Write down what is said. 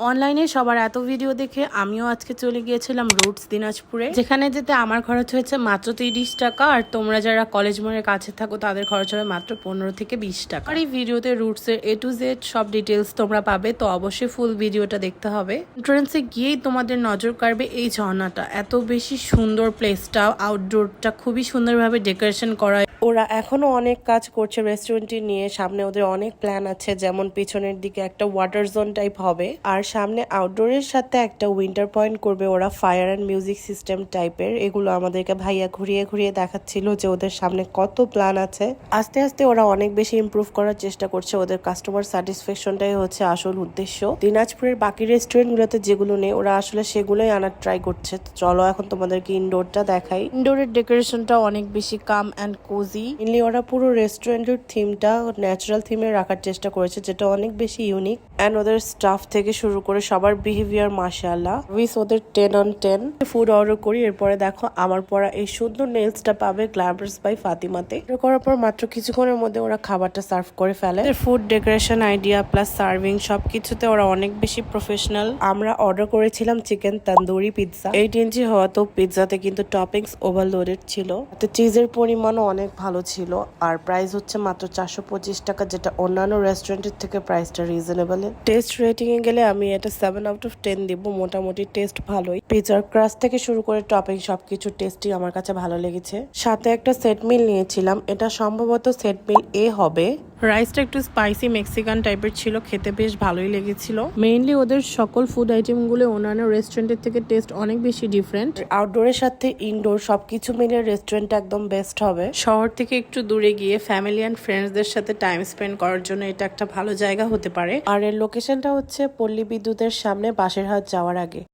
অনলাইনে সবার এত ভিডিও দেখে আমিও আজকে চলে গিয়েছিলাম রুটস দিনাজপুরে, যেখানে যেতে আমার খরচ হয়েছে মাত্র 30 টাকা। আর তোমরা যারা কলেজ মোড়ের কাছে থাকো তাদের খরচ হবে মাত্র 15 থেকে 20 টাকা। আর এই ভিডিওতে রুটস এর A to Z সব ডিটেলস তোমরা পাবে, তো অবশ্যই ফুল ভিডিওটা দেখতে হবে। এন্ট্রান্সে গিয়েই তোমাদের নজর কাড়বে এই ঝর্ণাটা। এত বেশি সুন্দর প্লেসটা, আউটডোরটা খুবই সুন্দরভাবে ডেকোরেশন করা। ওরা এখনো অনেক কাজ করছে রেস্টুরেন্টটি নিয়ে। সামনে ওদের অনেক প্ল্যান আছে, যেমন পিছনের দিকে একটা ওয়াটার জোন টাইপ হবে, আর সামনে আউটডোরের সাথে একটা উইন্টার পয়েন্ট করবে ওরা, ফায়ার অ্যান্ড মিউজিক সিস্টেম টাইপের। এগুলো আমাদেরকে ভাইয়া ঘুরিয়ে ঘুরিয়ে দেখাচ্ছিল যে ওদের সামনে কত প্ল্যান আছে। আস্তে আস্তে ওরা অনেক বেশি ইমপ্রুভ করার চেষ্টা করছে। ওদের কাস্টমার স্যাটিসফ্যাকশনটাই হচ্ছে আসল উদ্দেশ্য। দিনাজপুরের বাকি রেস্টুরেন্ট গুলোতে যেগুলো নেই ওরা আসলে সেগুলোই আনার ট্রাই করছে। চলো এখন তোমাদেরকে ইনডোরটা দেখাই। ইনডোরের ডেকোরেশনটা অনেক বেশি কাম অ্যান্ড কোজি। মেনলি ওরা পুরো রেস্টুরেন্টের থিমটা ন্যাচারাল থিমে রাখার চেষ্টা করেছে, যেটা অনেক বেশি ইউনিক। অ্যান্ড ওদের স্টাফ থেকে শুরু করে সবার বিহেভিয়ার মাশাআল্লাহ, উইথ ওদের 10/10। ফুড অর্ডার করি, এরপরে দেখো আমার পরা এই সুন্দর নেলসটা পাবে গ্ল্যামার্স বাই ফাতিমাতে। অর্ডার করার পর মাত্র কিছুক্ষণের মধ্যে ওরা খাবারটা সার্ভ করে ফেলে। Food decoration idea plus serving সবকিছুতে ওরা অনেক বেশি প্রফেশনাল। আমরা অর্ডার করেছিলাম চিকেন তন্দুরি পিৎজা। 8 ইঞ্চি হওয়া তো পিৎজাতে কিন্তু টপিংস ওভারলোডেড ছিল, তো চিজের পরিমাণও অনেক ভালো ছিল। আর প্রাইস হচ্ছে মাত্র 425 টাকা, যেটা অন্যান্য রেস্টুরেন্টের থেকে প্রাইসটা রিজনেবল। টেস্ট রেটিং এ গেলে আমি এটা 7/10 দিব। মোটামুটি টেস্ট ভালোই। পিৎজার ক্রাস্ট থেকে শুরু করে টপিং সবকিছু টেস্টই আমার কাছে ভালো লেগেছে। সাথে একটা সেট মিল নিয়েছিলাম, এটা সম্ভবত সেট মিল এ হবে। রাইসটা একটু স্পাইসি মেক্সিকান টাইপের ছিল, খেতে বেশ ভালোই লেগেছিল। মেইনলি ওদের সকল ফুড আইটেম গুলো অন্যান্য রেস্টুরেন্টের থেকে টেস্ট অনেক বেশি ডিফারেন্ট। আউটডোরের সাথে ইনডোর সবকিছু মিলে রেস্টুরেন্টটা একদম বেস্ট হবে। শহর থেকে একটু দূরে গিয়ে ফ্যামিলি অ্যান্ড ফ্রেন্ডসদের সাথে টাইম স্পেন্ড করার জন্য এটা একটা ভালো জায়গা হতে পারে। আর এর লোকেশনটা হচ্ছে পল্লী বিদ্যুতের সামনে বাসেরহাট যাওয়ার আগে।